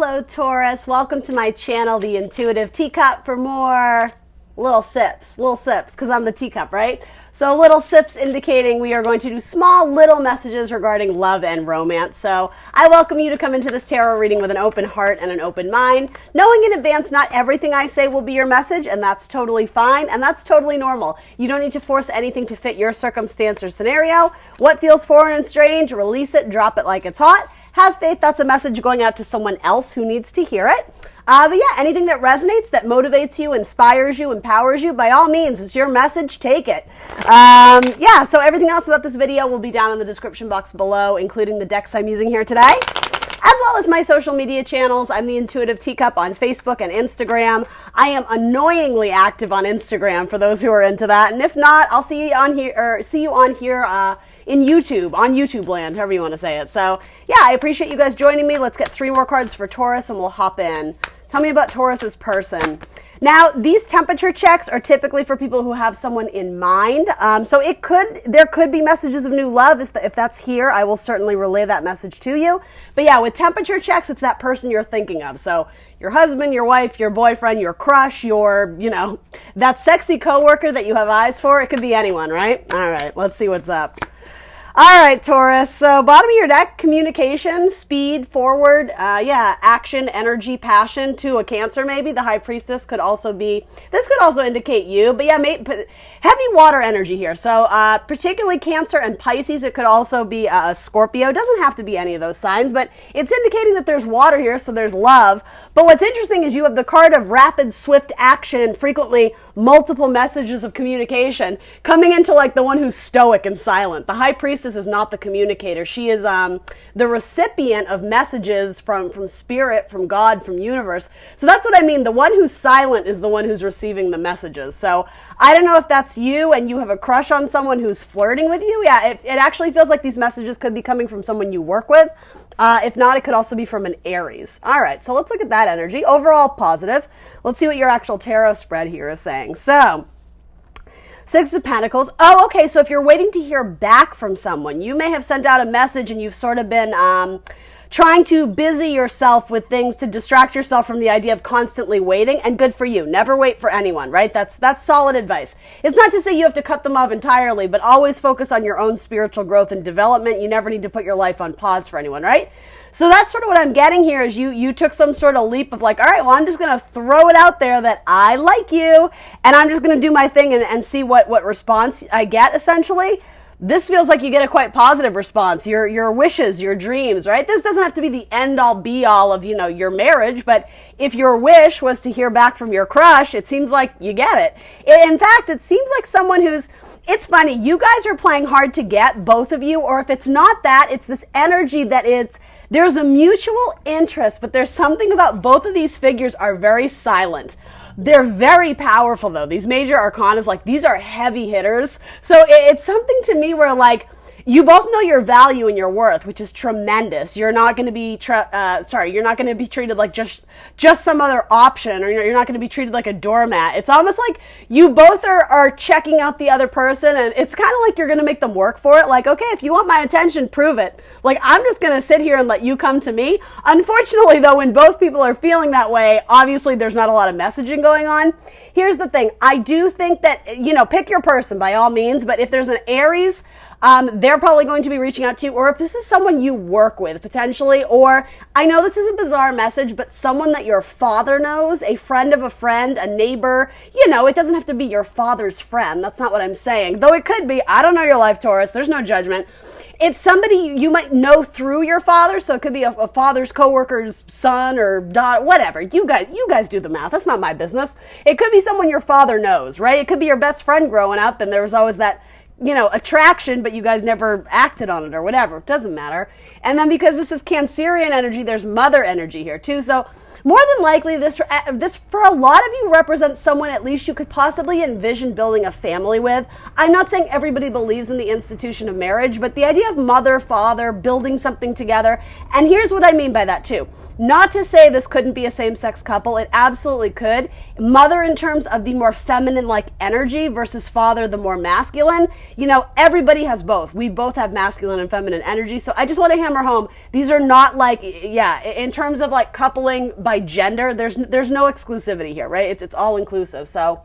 Hello Taurus, welcome to my channel, The Intuitive Teacup, for more little sips, because I'm the teacup, right? So little sips indicating we are going to do small little messages regarding love and romance. So I welcome you to come into this tarot reading with an open heart and an open mind, knowing in advance not everything I say will be your message, and that's totally fine, and that's totally normal. You don't need to force anything to fit your circumstance or scenario. What feels foreign and strange, release it, drop it like it's hot. Have faith that's a message going out to someone else who needs to hear it. But yeah, anything that resonates, that motivates you, inspires you, empowers you, by all means, it's your message, take it. Yeah, so everything else about this video will be down in the description box below, including the decks I'm using here today, as well as my social media channels. I'm the Intuitive Teacup on Facebook and Instagram. I am annoyingly active on Instagram for those who are into that, and if not, I'll see you on here, in YouTube, on YouTube land, however you want to say it. So yeah, I appreciate you guys joining me. Let's get 3 more cards for Taurus and we'll hop in. Tell me about Taurus's person. Now, these temperature checks are typically for people who have someone in mind. So there could be messages of new love. If that's here, I will certainly relay that message to you. But yeah, with temperature checks, it's that person you're thinking of. So your husband, your wife, your boyfriend, your crush, your, that sexy coworker that you have eyes for. It could be anyone, right? All right, let's see what's up. All right, Taurus. So bottom of your deck, communication, speed, forward, action, energy, passion. To a Cancer, maybe. The High Priestess could also be, this could also indicate you, but yeah, heavy water energy here. So particularly Cancer and Pisces. It could also be a Scorpio. Doesn't have to be any of those signs, but it's indicating that there's water here, so there's love. But what's interesting is you have the card of rapid, swift action, frequently multiple messages of communication, coming into like the one who's stoic and silent. The High Priestess is not the communicator. She is the recipient of messages from spirit, from God, from universe. So that's what I mean. The one who's silent is the one who's receiving the messages. So I don't know if that's you and you have a crush on someone who's flirting with you. Yeah, it actually feels like these messages could be coming from someone you work with. If not, it could also be from an Aries. All right, so let's look at that energy. Overall positive. Let's see what your actual tarot spread here is saying. So 6 of Pentacles. Oh, okay, so if you're waiting to hear back from someone, you may have sent out a message and you've sort of been trying to busy yourself with things to distract yourself from the idea of constantly waiting, and good for you. Never wait for anyone, right? That's solid advice. It's not to say you have to cut them off entirely, but always focus on your own spiritual growth and development. You never need to put your life on pause for anyone, right? So that's sort of what I'm getting here is you took some sort of leap of like, all right, well, I'm just going to throw it out there that I like you, and I'm just going to do my thing and see what response I get, essentially. This feels like you get a quite positive response. Your wishes, your dreams, right? This doesn't have to be the end-all, be-all of, your marriage, but if your wish was to hear back from your crush, it seems like you get it. In fact, it seems like someone it's funny, you guys are playing hard to get, both of you, or if it's not that, it's this energy that there's a mutual interest, but there's something about both of these figures are very silent. They're very powerful, though. These major arcanas, these are heavy hitters. So it's something to me where, you both know your value and your worth, which is tremendous. You're not going to be, you're not going to be treated like just some other option, or you're not going to be treated like a doormat. It's almost like you both are checking out the other person, and it's kind of like you're going to make them work for it. Like, okay, if you want my attention, prove it. Like, I'm just going to sit here and let you come to me. Unfortunately, though, when both people are feeling that way, obviously there's not a lot of messaging going on. Here's the thing. I do think that, pick your person by all means, but if there's an Aries, they're probably going to be reaching out to you, or if this is someone you work with potentially, or I know this is a bizarre message, but someone that your father knows, a friend of a friend, a neighbor, it doesn't have to be your father's friend. That's not what I'm saying, though it could be. I don't know your life, Taurus. There's no judgment. It's somebody you might know through your father, so it could be a father's coworker's son or daughter, whatever. You guys do the math. That's not my business. It could be someone your father knows, right? It could be your best friend growing up, and there was always that attraction, but you guys never acted on it or whatever. It doesn't matter. And then because this is Cancerian energy, there's mother energy here too. So more than likely, this for a lot of you represents someone at least you could possibly envision building a family with. I'm not saying everybody believes in the institution of marriage, but the idea of mother, father, building something together. And here's what I mean by that too. Not to say this couldn't be a same-sex couple. It absolutely could. Mother in terms of the more feminine-like energy versus father, the more masculine. You know, everybody has both. We both have masculine and feminine energy. So I just want to hammer home, these are not like, yeah, in terms of like coupling by gender, there's no exclusivity here, right? It's all inclusive. So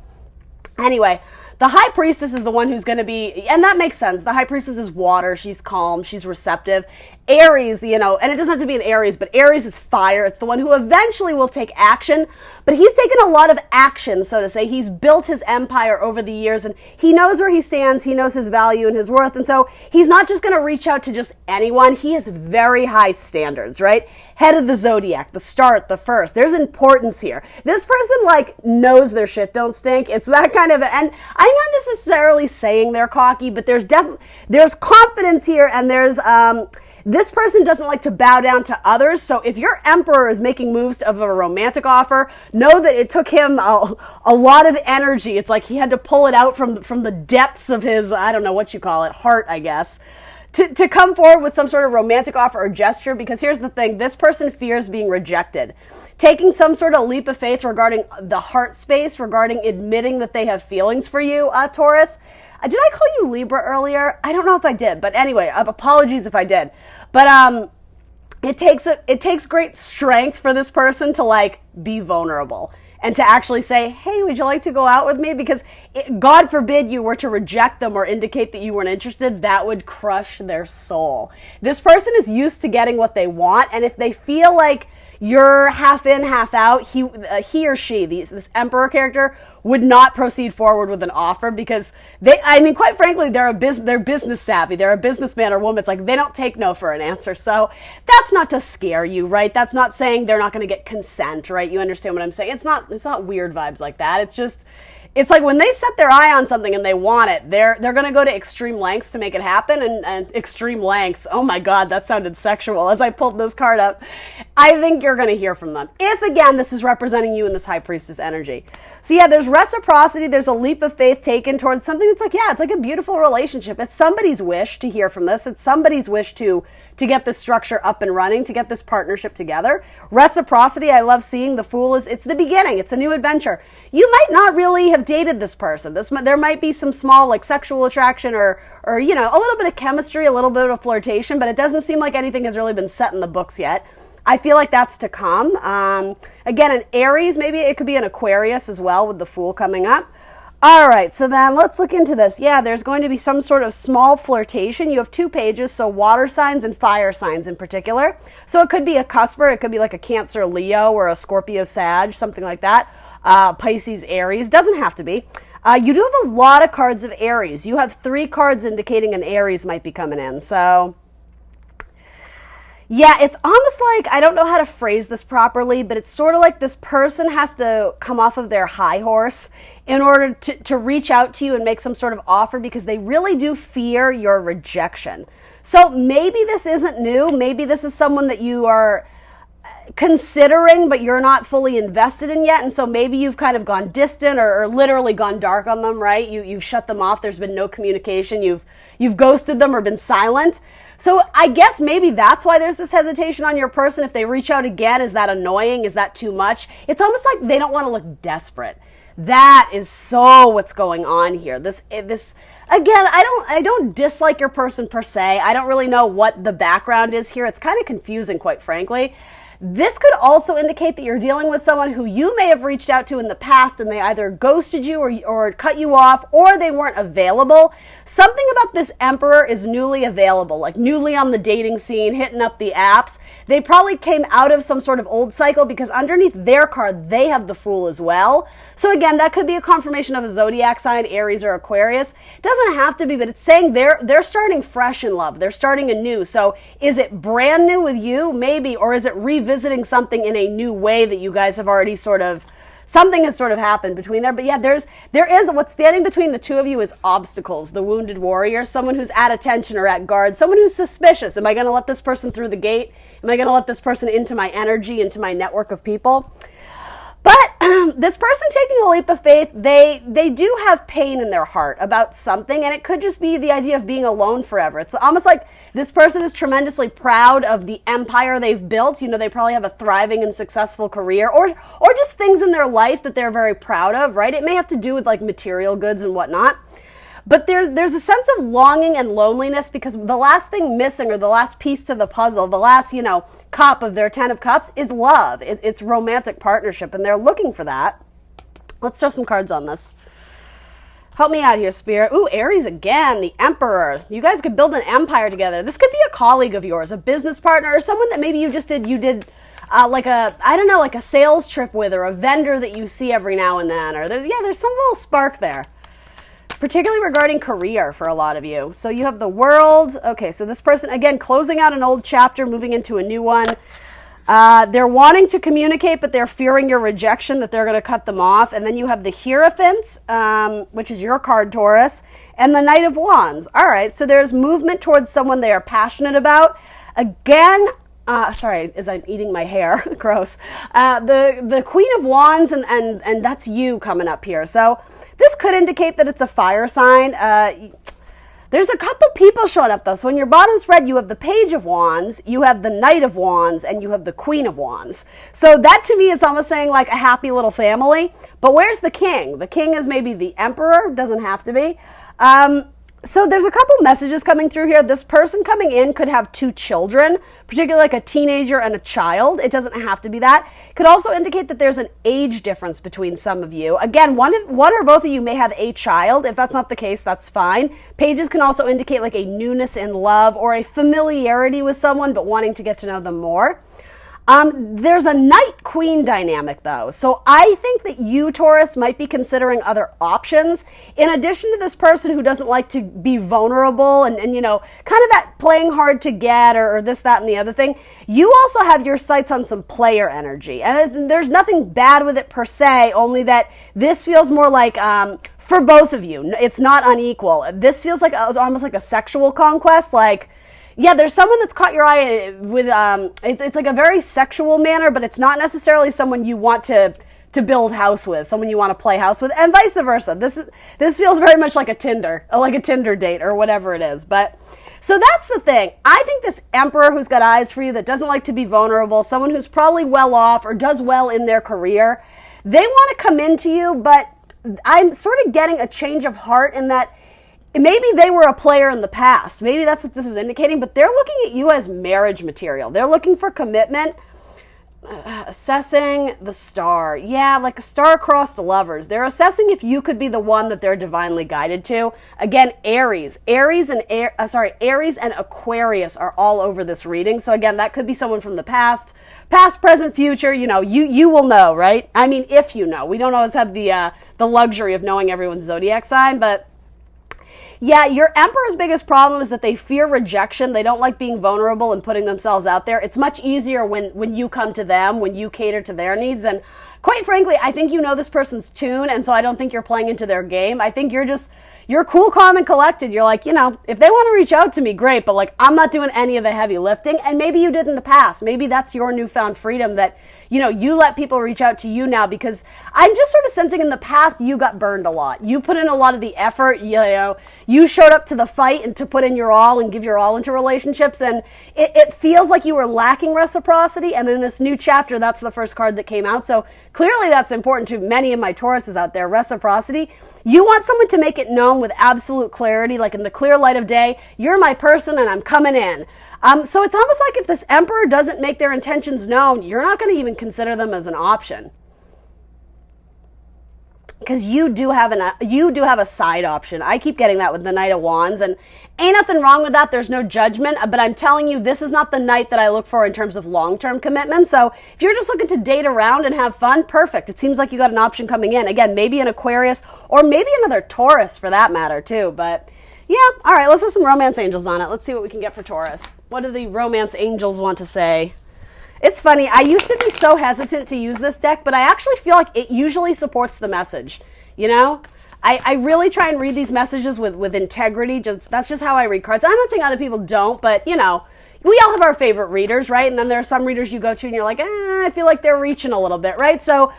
anyway, the high priestess is the one who's going to be, and that makes sense. The high priestess is water. She's calm. She's receptive. Aries, you know, and it doesn't have to be an Aries, but Aries is fire. It's the one who eventually will take action, but he's taken a lot of action, so to say. He's built his empire over the years, and he knows where he stands. He knows his value and his worth, and so he's not just going to reach out to just anyone. He has very high standards, right? Head of the zodiac, the start, the first. There's importance here. This person, like, knows their shit don't stink. It's that kind of, and I'm not necessarily saying they're cocky, but there's confidence here, and there's, this person doesn't like to bow down to others. So if your emperor is making moves of a romantic offer, know that it took him a lot of energy. It's like he had to pull it out from the depths of his, I don't know what you call it, heart, I guess, to come forward with some sort of romantic offer or gesture. Because here's the thing, this person fears being rejected. Taking some sort of leap of faith regarding the heart space, regarding admitting that they have feelings for you, Taurus. Did I call you Libra earlier? I don't know if I did, but anyway, apologies if I did. But it takes great strength for this person to like be vulnerable and to actually say, hey, would you like to go out with me? Because God forbid you were to reject them or indicate that you weren't interested, that would crush their soul. This person is used to getting what they want, and if they feel like you're half in, half out, he or she, this emperor character, would not proceed forward with an offer because quite frankly, they're business savvy. They're a businessman or woman. It's like they don't take no for an answer. So that's not to scare you, right? That's not saying they're not going to get consent, right? You understand what I'm saying? It's not weird vibes like that. It's like when they set their eye on something and they want it, they're going to go to extreme lengths to make it happen, and extreme lengths. Oh my God, that sounded sexual as I pulled this card up. I think you're going to hear from them. If, again, this is representing you in this high priestess energy. So yeah, there's reciprocity. There's a leap of faith taken towards something that's like, yeah, it's like a beautiful relationship. It's somebody's wish to hear from this. It's somebody's wish to get this structure up and running, to get this partnership together. Reciprocity, I love seeing. The Fool it's the beginning. It's a new adventure. You might not really have dated this person. There might be some small like sexual attraction or you know, a little bit of chemistry, a little bit of flirtation, but it doesn't seem like anything has really been set in the books yet. I feel like that's to come. Again, an Aries, maybe it could be an Aquarius as well with the Fool coming up. All right, so then let's look into this. Yeah, there's going to be some sort of small flirtation. You have 2 pages, so water signs and fire signs in particular. So it could be a cusper. It could be like a Cancer Leo or a Scorpio Sag, something like that. Pisces Aries. Doesn't have to be. You do have a lot of cards of Aries. You have 3 cards indicating an Aries might be coming in. So yeah, it's almost like, I don't know how to phrase this properly, but it's sort of like this person has to come off of their high horse in order to reach out to you and make some sort of offer because they really do fear your rejection. So maybe this isn't new. Maybe this is someone that you are considering, but you're not fully invested in yet. And so maybe you've kind of gone distant or literally gone dark on them, right? You've shut them off. There's been no communication. You've ghosted them or been silent. So I guess maybe that's why there's this hesitation on your person. If they reach out again, is that annoying? Is that too much? It's almost like they don't want to look desperate. That is so what's going on here. This again, I don't dislike your person per se. I don't really know what the background is here. It's kind of confusing, quite frankly. This could also indicate that you're dealing with someone who you may have reached out to in the past and they either ghosted you or cut you off or they weren't available. Something about this emperor is newly available, like newly on the dating scene, hitting up the apps. They probably came out of some sort of old cycle because underneath their card, they have the Fool as well. So again, that could be a confirmation of a zodiac sign, Aries or Aquarius. It doesn't have to be, but it's saying they're starting fresh in love. They're starting anew. So is it brand new with you? Maybe. Or is it revisiting something in a new way that you guys have already something has sort of happened between there. But yeah, there is what's standing between the two of you is obstacles. The wounded warrior, someone who's at attention or at guard, someone who's suspicious. Am I going to let this person through the gate? Am I going to let this person into my energy, into my network of people? But this person taking a leap of faith, they do have pain in their heart about something, and it could just be the idea of being alone forever. It's almost like this person is tremendously proud of the empire they've built. You know, they probably have a thriving and successful career, or just things in their life that they're very proud of, right? It may have to do with like material goods and whatnot. But there's a sense of longing and loneliness because the last thing missing, or the last piece to the puzzle, the last, cup of their 10 of cups is love. It's romantic partnership, and they're looking for that. Let's throw some cards on this. Help me out here, Spirit. Ooh, Aries again, the Emperor. You guys could build an empire together. This could be a colleague of yours, a business partner, or someone that maybe you did like a sales trip with, or a vendor that you see every now and then, or there's some little spark there. Particularly regarding career for a lot of you. So you have the World. Okay, so this person, again, closing out an old chapter, moving into a new one. They're wanting to communicate, but they're fearing your rejection, that they're going to cut them off. And then you have the Hierophant, which is your card, Taurus, and the Knight of Wands. All right, so there's movement towards someone they are passionate about. Again, sorry, as I'm eating my hair, gross. The Queen of Wands, and that's you coming up here. So this could indicate that it's a fire sign. There's a couple people showing up though. So in your bottom spread, you have the Page of Wands, you have the Knight of Wands, and you have the Queen of Wands. So that to me is almost saying like a happy little family. But where's the King? The King is maybe the Emperor, doesn't have to be. So there's a couple messages coming through here. This person coming in could have 2 children, particularly like a teenager and a child. It doesn't have to be that. It could also indicate that there's an age difference between some of you. Again, one or both of you may have a child. If that's not the case, that's fine. Pages can also indicate like a newness in love or a familiarity with someone, but wanting to get to know them more. There's a Knight-Queen dynamic, though. So I think that you, Taurus, might be considering other options. In addition to this person who doesn't like to be vulnerable and kind of that playing hard to get or this, that, and the other thing, you also have your sights on some player energy. And there's nothing bad with it per se, only that this feels more like for both of you. It's not unequal. This feels like almost like a sexual conquest, like... Yeah, there's someone that's caught your eye with, it's like a very sexual manner, but it's not necessarily someone you want to build house with, someone you want to play house with, and vice versa. This feels very much like a Tinder date or whatever it is. But so that's the thing. I think this Emperor who's got eyes for you, that doesn't like to be vulnerable, someone who's probably well off or does well in their career, they want to come into you, but I'm sort of getting a change of heart in that maybe they were a player in the past. Maybe that's what this is indicating, but they're looking at you as marriage material. They're looking for commitment. Assessing the star. Yeah, like a star-crossed lovers. They're assessing if you could be the one that they're divinely guided to. Again, Aries. Aries and Aquarius are all over this reading. So again, that could be someone from the past, present, future. You will know, right? I mean, if you know. We don't always have the luxury of knowing everyone's zodiac sign, but yeah, your Emperor's biggest problem is that they fear rejection. They don't like being vulnerable and putting themselves out there. It's much easier when you come to them, when you cater to their needs. And quite frankly, I think you know this person's tune, and so I don't think you're playing into their game. I think you're cool, calm, and collected. You're like, if they want to reach out to me, great, but like, I'm not doing any of the heavy lifting. And maybe you did in the past. Maybe that's your newfound freedom that, you let people reach out to you now, because I'm just sort of sensing in the past you got burned a lot. You put in a lot of the effort, you showed up to the fight and to put in your all and give your all into relationships, and it feels like you were lacking reciprocity, and in this new chapter, that's the first card that came out. So clearly that's important to many of my Tauruses out there, reciprocity. You want someone to make it known with absolute clarity, like in the clear light of day, you're my person and I'm coming in. So it's almost like if this Emperor doesn't make their intentions known, you're not going to even consider them as an option. Because you do have a side option. I keep getting that with the Knight of Wands, and ain't nothing wrong with that. There's no judgment, but I'm telling you, this is not the Knight that I look for in terms of long-term commitment. So if you're just looking to date around and have fun, perfect. It seems like you got an option coming in. Again, maybe an Aquarius or maybe another Taurus for that matter too, but... yeah, all right, let's put some romance angels on it. Let's see what we can get for Taurus. What do the romance angels want to say? It's funny, I used to be so hesitant to use this deck, but I actually feel like it usually supports the message, I really try and read these messages with integrity. That's just how I read cards. I'm not saying other people don't, but, we all have our favorite readers, right? And then there are some readers you go to and you're like, I feel like they're reaching a little bit, right? So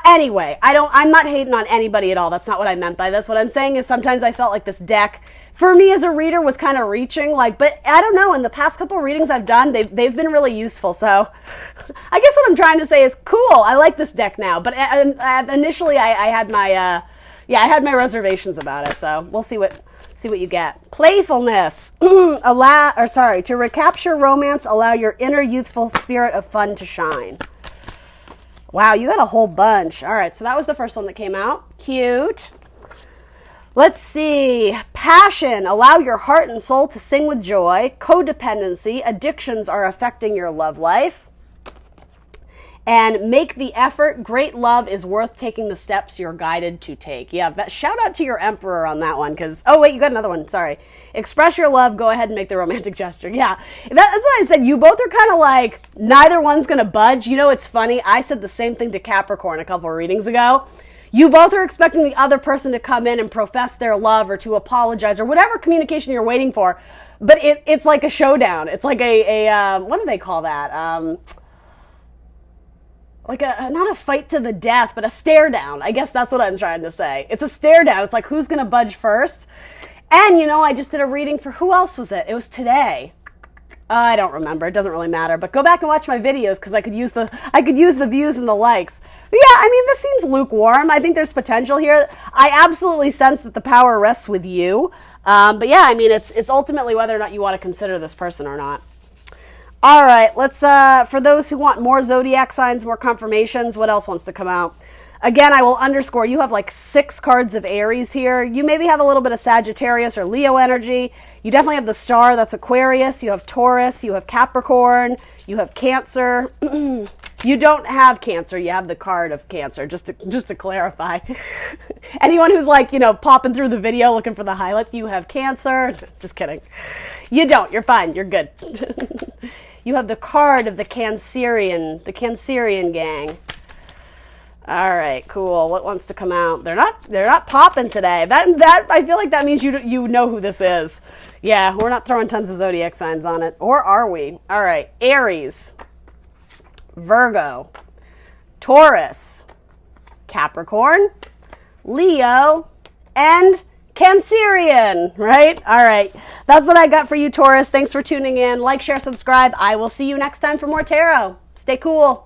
Anyway, I'm not hating on anybody at all. That's not what I meant by this. What I'm saying is sometimes I felt like this deck, for me as a reader, was kind of reaching. But I don't know. In the past couple of readings I've done, they've been really useful. So I guess what I'm trying to say is, cool, I like this deck now. But initially I had my, I had my reservations about it. So we'll see what you get. Playfulness. To recapture romance, allow your inner youthful spirit of fun to shine. Wow, you got a whole bunch. All right, so that was the first one that came out. Cute. Let's see. Passion. Allow your heart and soul to sing with joy. Codependency. Addictions are affecting your love life. And make the effort. Great love is worth taking the steps you're guided to take. Yeah, shout out to your emperor on that one. Because, oh, wait, you got another one. Sorry. Express your love. Go ahead and make the romantic gesture. Yeah, that's what I said. You both are kind of like, neither one's going to budge. You know, it's funny. I said the same thing to Capricorn a couple of readings ago. You both are expecting the other person to come in and profess their love or to apologize or whatever communication you're waiting for. But it's like a showdown. It's like a what do they call that? Like not a fight to the death, but a stare down. I guess that's what I'm trying to say. It's a stare down. It's like, who's going to budge first? And, you know, I just did a reading for, who else was it? It was today. I don't remember. It doesn't really matter. But go back and watch my videos because I could use the views and the likes. But yeah, I mean, this seems lukewarm. I think there's potential here. I absolutely sense that the power rests with you. But yeah, I mean, it's ultimately whether or not you want to consider this person or not. All right, let's, for those who want more zodiac signs, more confirmations, what else wants to come out? Again, I will underscore, you have like 6 cards of Aries here. You maybe have a little bit of Sagittarius or Leo energy. You definitely have the star, that's Aquarius. You have Taurus, you have Capricorn, you have Cancer. You don't have Cancer, you have the card of Cancer, just to clarify. Anyone who's like, you know, popping through the video looking for the highlights, you have Cancer. Just kidding. You don't, you're fine, you're good. You have the card of the Cancerian gang. All right, cool. What wants to come out? They're not popping today. That I feel like that means you know who this is. Yeah, we're not throwing tons of zodiac signs on it, or are we? All right, Aries, Virgo, Taurus, Capricorn, Leo, and Cancerian, right? All right, that's what I got for you, Taurus. Thanks for tuning in. Like, share, subscribe. I will see you next time for more tarot. Stay cool.